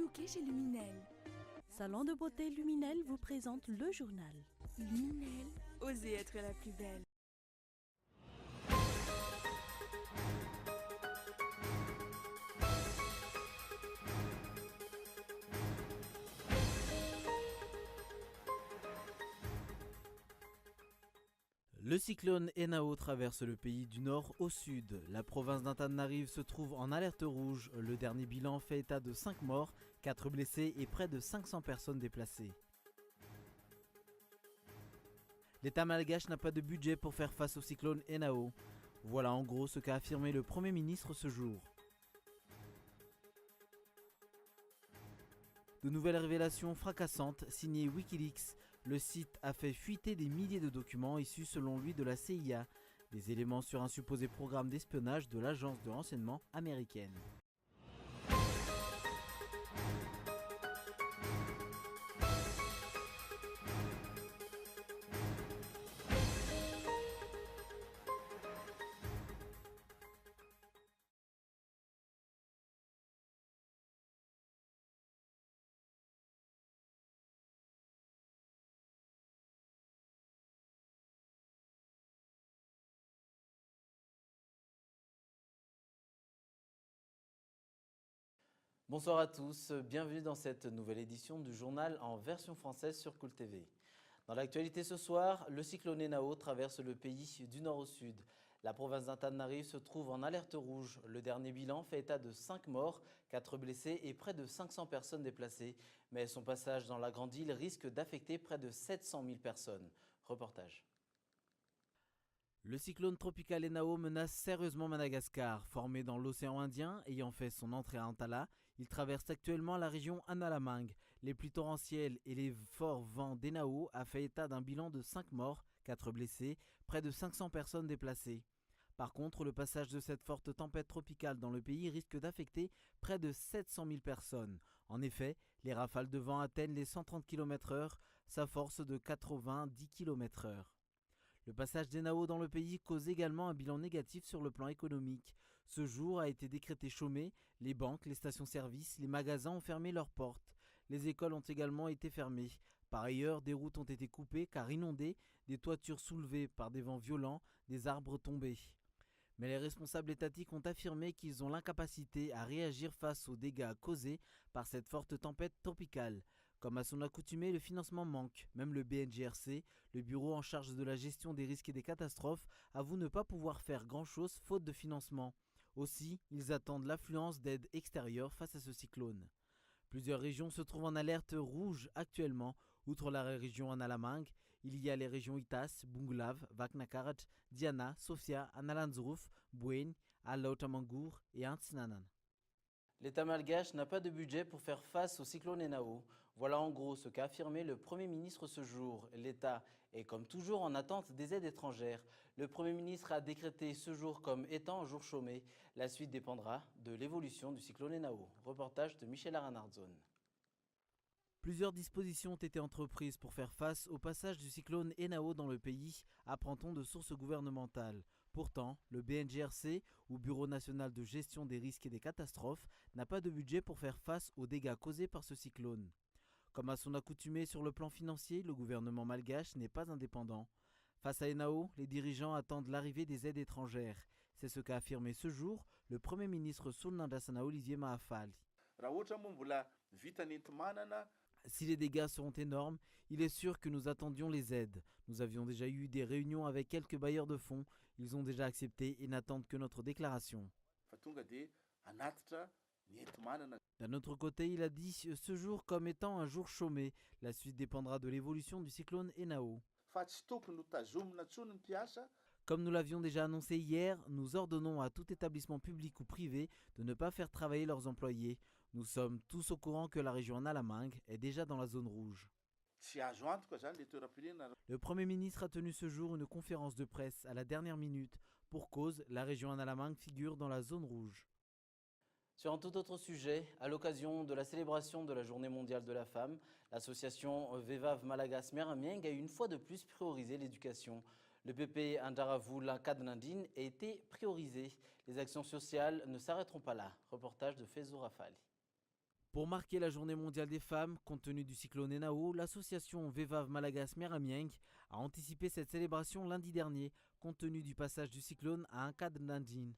looker chez Luminel. Salon de beauté Luminel vous présente le journal. Luminel, osez être la plus belle. Le cyclone Enao traverse le pays du nord au sud. La province d'Antananarive se trouve en alerte rouge. Le dernier bilan fait état de 5 morts, 4 blessés et près de 500 personnes déplacées. L'État malgache n'a pas de budget pour faire face au cyclone Enao. Voilà en gros ce qu'a affirmé le Premier ministre ce jour. De nouvelles révélations fracassantes signées Wikileaks. Le site a fait fuiter des milliers de documents issus selon lui de la CIA, des éléments sur un supposé programme d'espionnage de l'agence de renseignement américaine. Bonsoir à tous, bienvenue dans cette nouvelle édition du journal en version française sur Cool TV. Dans l'actualité ce soir, le cyclone Enao traverse le pays du nord au sud. La province d'Antananarive se trouve en alerte rouge. Le dernier bilan fait état de 5 morts, 4 blessés et près de 500 personnes déplacées. Mais son passage dans la grande île risque d'affecter près de 700 000 personnes. Reportage. Le cyclone tropical Enao menace sérieusement Madagascar. Formé dans l'océan Indien, ayant fait son entrée à Antala, il traverse actuellement la région Analamang. Les pluies torrentielles et les forts vents d'Enao a fait état d'un bilan de 5 morts, 4 blessés, près de 500 personnes déplacées. Par contre, le passage de cette forte tempête tropicale dans le pays risque d'affecter près de 700 000 personnes. En effet, les rafales de vent atteignent les 130 km/h, sa force de 90 km/h. Le passage d'Enao dans le pays cause également un bilan négatif sur le plan économique. Ce jour a été décrété chômé, les banques, les stations-service, les magasins ont fermé leurs portes. Les écoles ont également été fermées. Par ailleurs, des routes ont été coupées car inondées, des toitures soulevées par des vents violents, des arbres tombés. Mais les responsables étatiques ont affirmé qu'ils ont l'incapacité à réagir face aux dégâts causés par cette forte tempête tropicale. Comme à son accoutumée, le financement manque. Même le BNGRC, le bureau en charge de la gestion des risques et des catastrophes, avoue ne pas pouvoir faire grand-chose faute de financement. Aussi, ils attendent l'affluence d'aides extérieures face à ce cyclone. Plusieurs régions se trouvent en alerte rouge actuellement. Outre la région Analamang, il y a les régions Itas, Bunglav, Vaknakarat, Diana, Sofia, Analanzruf, Buen, Alaotamangour et Antsinanan. L'État malgache n'a pas de budget pour faire face au cyclone Enao. Voilà en gros ce qu'a affirmé le Premier ministre ce jour. L'État est comme toujours en attente des aides étrangères. Le Premier ministre a décrété ce jour comme étant un jour chômé. La suite dépendra de l'évolution du cyclone Enao. Reportage de Michel Aranardzone. Plusieurs dispositions ont été entreprises pour faire face au passage du cyclone Enao dans le pays, apprend-on de sources gouvernementales. Pourtant, le BNGRC, ou Bureau national de gestion des risques et des catastrophes, n'a pas de budget pour faire face aux dégâts causés par ce cyclone. Comme à son accoutumée sur le plan financier, le gouvernement malgache n'est pas indépendant. Face à Enao, les dirigeants attendent l'arrivée des aides étrangères. C'est ce qu'a affirmé ce jour le Premier ministre Solnandasana Olivier Mahafali. Si les dégâts seront énormes, il est sûr que nous attendions les aides. Nous avions déjà eu des réunions avec quelques bailleurs de fonds. Ils ont déjà accepté et n'attendent que notre déclaration. D'un autre côté, il a dit ce jour comme étant un jour chômé. La suite dépendra de l'évolution du cyclone Enao. Comme nous l'avions déjà annoncé hier, nous ordonnons à tout établissement public ou privé de ne pas faire travailler leurs employés. Nous sommes tous au courant que la région Analamang est déjà dans la zone rouge. Le Premier ministre a tenu ce jour une conférence de presse à la dernière minute. Pour cause, la région Analamang figure dans la zone rouge. Sur un tout autre sujet, à l'occasion de la célébration de la Journée mondiale de la femme, l'association Vevav Malagas Meramieng a une fois de plus priorisé l'éducation. Le PP Andaravula Kadnandine a été priorisé. Les actions sociales ne s'arrêteront pas là. Reportage de Fezo Rafali. Pour marquer la journée mondiale des femmes, compte tenu du cyclone Enao, l'association Vevav Malagas Meramieng a anticipé cette célébration lundi dernier, compte tenu du passage du cyclone à Ankadnandjin.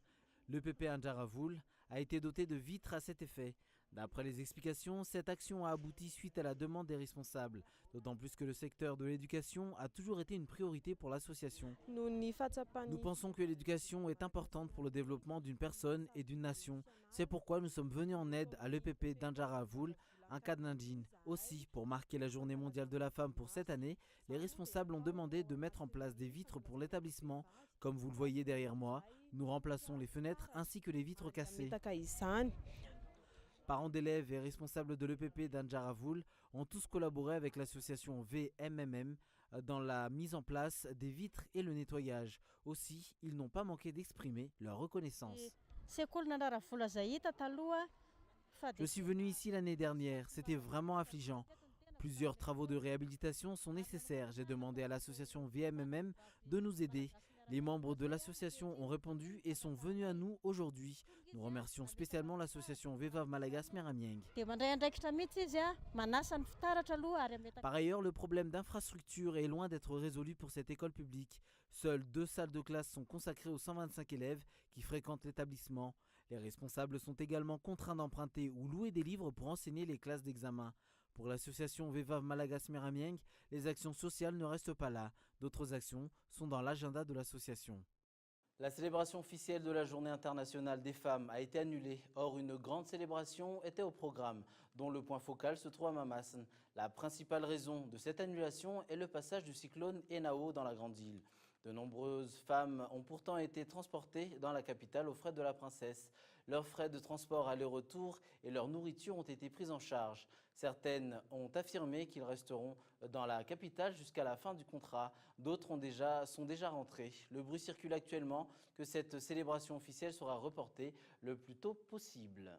Le PP Anjaravoul a été doté de vitres à cet effet. D'après les explications, cette action a abouti suite à la demande des responsables, d'autant plus que le secteur de l'éducation a toujours été une priorité pour l'association. Nous pensons que l'éducation est importante pour le développement d'une personne et d'une nation. C'est pourquoi nous sommes venus en aide à l'EPP d'Anjaravoul, Ankadnandjin. Aussi, pour marquer la journée mondiale de la femme pour cette année, les responsables ont demandé de mettre en place des vitres pour l'établissement. Comme vous le voyez derrière moi, nous remplaçons les fenêtres ainsi que les vitres cassées. Parents d'élèves et responsables de l'EPP d'Anjaravoul ont tous collaboré avec l'association VMMM dans la mise en place des vitres et le nettoyage. Aussi, ils n'ont pas manqué d'exprimer leur reconnaissance. Je suis venu ici l'année dernière, c'était vraiment affligeant. Plusieurs travaux de réhabilitation sont nécessaires. J'ai demandé à l'association VMMM de nous aider. Les membres de l'association ont répondu et sont venus à nous aujourd'hui. Nous remercions spécialement l'association Vevav Malagas Meramieng. Par ailleurs, le problème d'infrastructure est loin d'être résolu pour cette école publique. Seules 2 salles de classe sont consacrées aux 125 élèves qui fréquentent l'établissement. Les responsables sont également contraints d'emprunter ou louer des livres pour enseigner les classes d'examen. Pour l'association Vevav Malagas Meramieng, les actions sociales ne restent pas là. D'autres actions sont dans l'agenda de l'association. La célébration officielle de la Journée internationale des femmes a été annulée. Or, une grande célébration était au programme, dont le point focal se trouve à Mamassen. La principale raison de cette annulation est le passage du cyclone Enao dans la grande île. De nombreuses femmes ont pourtant été transportées dans la capitale aux frais de la princesse. Leurs frais de transport aller-retour et leur nourriture ont été pris en charge. Certaines ont affirmé qu'ils resteront dans la capitale jusqu'à la fin du contrat. D'autres sont déjà rentrées. Le bruit circule actuellement que cette célébration officielle sera reportée le plus tôt possible.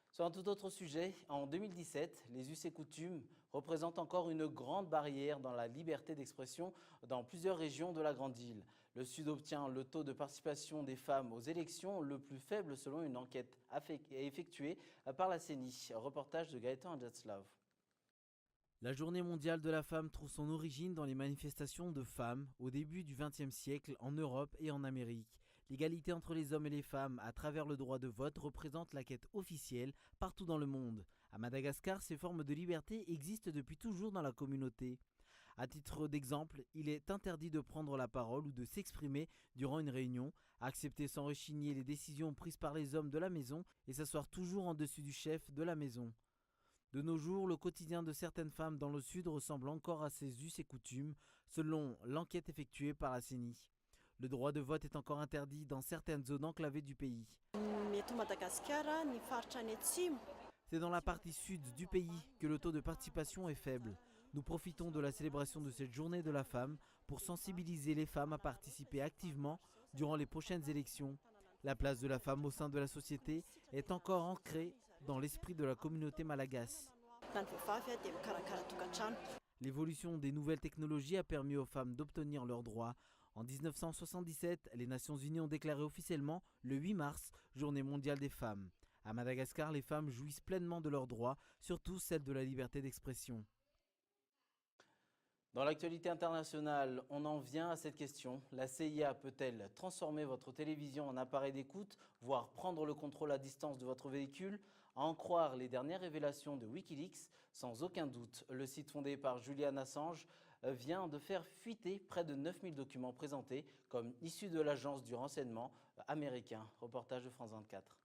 Sur un tout autre sujet, en 2017, les us et coutumes représentent encore une grande barrière dans la liberté d'expression dans plusieurs régions de la Grande Île. Le Sud obtient le taux de participation des femmes aux élections le plus faible selon une enquête effectuée par la CENI. Reportage de Gaëtan Adjatslav. La journée mondiale de la femme trouve son origine dans les manifestations de femmes au début du XXe siècle en Europe et en Amérique. L'égalité entre les hommes et les femmes à travers le droit de vote représente la quête officielle partout dans le monde. À Madagascar, ces formes de liberté existent depuis toujours dans la communauté. À titre d'exemple, il est interdit de prendre la parole ou de s'exprimer durant une réunion, accepter sans rechigner les décisions prises par les hommes de la maison et s'asseoir toujours en dessus du chef de la maison. De nos jours, le quotidien de certaines femmes dans le Sud ressemble encore à ces us et coutumes, selon l'enquête effectuée par la CENI. Le droit de vote est encore interdit dans certaines zones enclavées du pays. C'est dans la partie sud du pays que le taux de participation est faible. Nous profitons de la célébration de cette journée de la femme pour sensibiliser les femmes à participer activement durant les prochaines élections. La place de la femme au sein de la société est encore ancrée dans l'esprit de la communauté malagasse. L'évolution des nouvelles technologies a permis aux femmes d'obtenir leurs droits. En 1977, les Nations Unies ont déclaré officiellement le 8 mars, Journée mondiale des femmes. À Madagascar, les femmes jouissent pleinement de leurs droits, surtout celle de la liberté d'expression. Dans l'actualité internationale, on en vient à cette question. La CIA peut-elle transformer votre télévision en appareil d'écoute, voire prendre le contrôle à distance de votre véhicule? À en croire les dernières révélations de Wikileaks, sans aucun doute, le site fondé par Julian Assange vient de faire fuiter près de 9000 documents présentés comme issus de l'agence du renseignement américain. Reportage de France 24.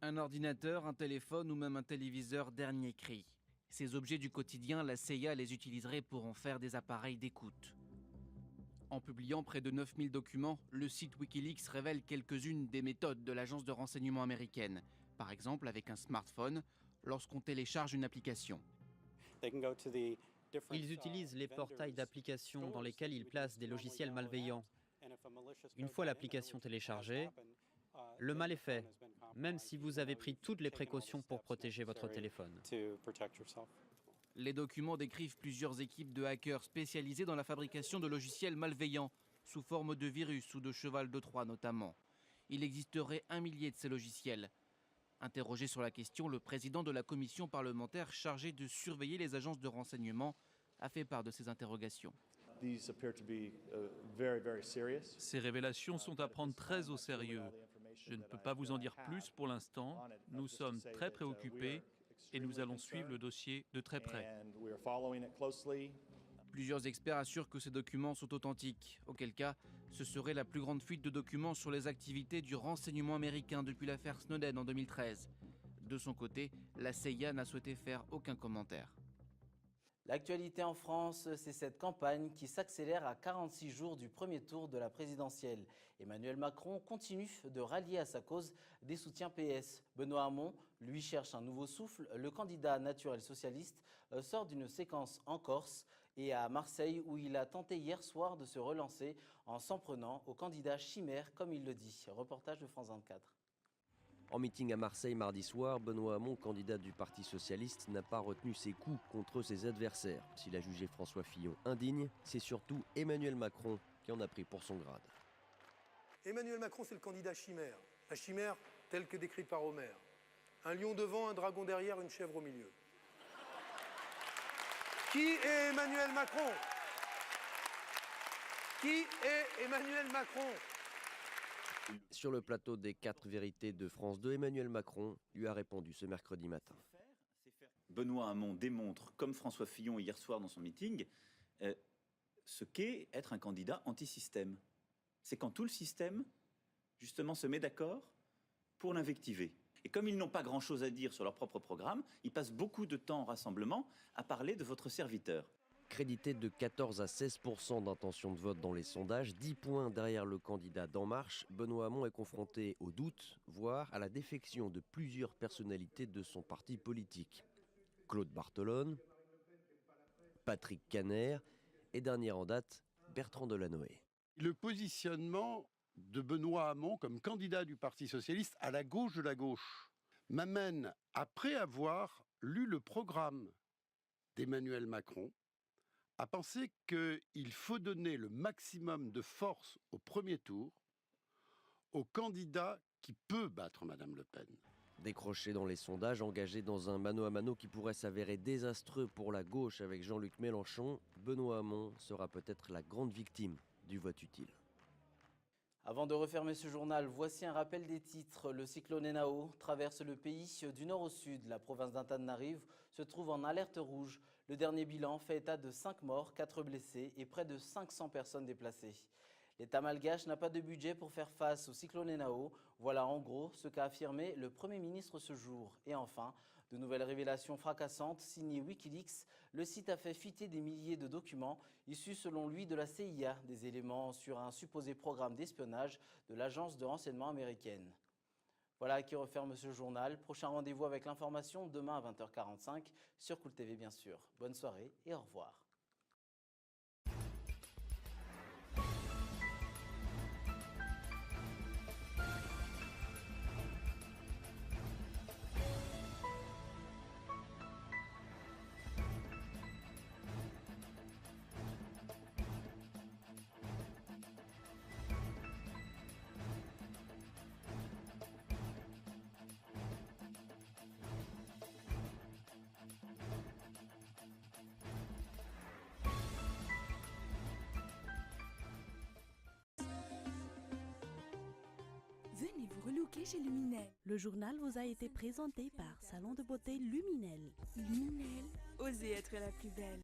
Un ordinateur, un téléphone ou même un téléviseur dernier cri. Ces objets du quotidien, la CIA les utiliserait pour en faire des appareils d'écoute. En publiant près de 9000 documents, le site Wikileaks révèle quelques-unes des méthodes de l'agence de renseignement américaine. Par exemple, avec un smartphone, lorsqu'on télécharge une application. Ils utilisent les portails d'applications dans lesquels ils placent des logiciels malveillants. Une fois l'application téléchargée, le mal est fait, même si vous avez pris toutes les précautions pour protéger votre téléphone. Les documents décrivent plusieurs équipes de hackers spécialisées dans la fabrication de logiciels malveillants, sous forme de virus ou de cheval de Troie notamment. Il existerait 1 millier de ces logiciels. Interrogé sur la question, le président de la commission parlementaire chargée de surveiller les agences de renseignement a fait part de ses interrogations. Ces révélations sont à prendre très au sérieux. Je ne peux pas vous en dire plus pour l'instant. Nous sommes très préoccupés et nous allons suivre le dossier de très près. Plusieurs experts assurent que ces documents sont authentiques, auquel cas ce serait la plus grande fuite de documents sur les activités du renseignement américain depuis l'affaire Snowden en 2013. De son côté, la CIA n'a souhaité faire aucun commentaire. L'actualité en France, c'est cette campagne qui s'accélère à 46 jours du premier tour de la présidentielle. Emmanuel Macron continue de rallier à sa cause des soutiens PS. Benoît Hamon, lui, cherche un nouveau souffle. Le candidat naturel socialiste sort d'une séquence en Corse et à Marseille où il a tenté hier soir de se relancer en s'en prenant au candidat chimère, comme il le dit. Reportage de France 24. En meeting à Marseille mardi soir, Benoît Hamon, candidat du Parti socialiste, n'a pas retenu ses coups contre ses adversaires. S'il a jugé François Fillon indigne, c'est surtout Emmanuel Macron qui en a pris pour son grade. Emmanuel Macron, c'est le candidat chimère. La chimère telle que décrite par Homère. Un lion devant, un dragon derrière, une chèvre au milieu. Qui est Emmanuel Macron? Qui est Emmanuel Macron? Sur le plateau des 4 vérités de France 2, Emmanuel Macron lui a répondu ce mercredi matin. Benoît Hamon démontre, comme François Fillon hier soir dans son meeting, ce qu'est être un candidat anti-système. C'est quand tout le système, justement, se met d'accord pour l'invectiver. Et comme ils n'ont pas grand-chose à dire sur leur propre programme, ils passent beaucoup de temps en rassemblement à parler de votre serviteur. Crédité de 14 à 16% d'intention de vote dans les sondages, 10 points derrière le candidat d'En Marche, Benoît Hamon est confronté au doute, voire à la défection de plusieurs personnalités de son parti politique. Claude Barthelone, Patrick Caner et dernier en date, Bertrand Delanoë. Le positionnement de Benoît Hamon comme candidat du Parti socialiste à la gauche de la gauche m'amène, après avoir lu le programme d'Emmanuel Macron, à penser qu'il faut donner le maximum de force au premier tour au candidat qui peut battre Madame Le Pen. Décroché dans les sondages, engagé dans un mano à mano qui pourrait s'avérer désastreux pour la gauche avec Jean-Luc Mélenchon, Benoît Hamon sera peut-être la grande victime du vote utile. Avant de refermer ce journal, voici un rappel des titres. Le cyclone Enao traverse le pays du nord au sud. La province d'Antananarive se trouve en alerte rouge. Le dernier bilan fait état de 5 morts, 4 blessés et près de 500 personnes déplacées. L'État malgache n'a pas de budget pour faire face au cyclone Enao. Voilà en gros ce qu'a affirmé le Premier ministre ce jour. Et enfin, de nouvelles révélations fracassantes signées Wikileaks. Le site a fait fuiter des milliers de documents issus selon lui de la CIA, des éléments sur un supposé programme d'espionnage de l'agence de renseignement américaine. Voilà qui referme ce journal. Prochain rendez-vous avec l'information demain à 20h45 sur Cool TV bien sûr. Bonne soirée et au revoir. Venez vous relooker chez Luminel. Le journal vous a été présenté par Salon de beauté Luminel. Luminel, osez être la plus belle.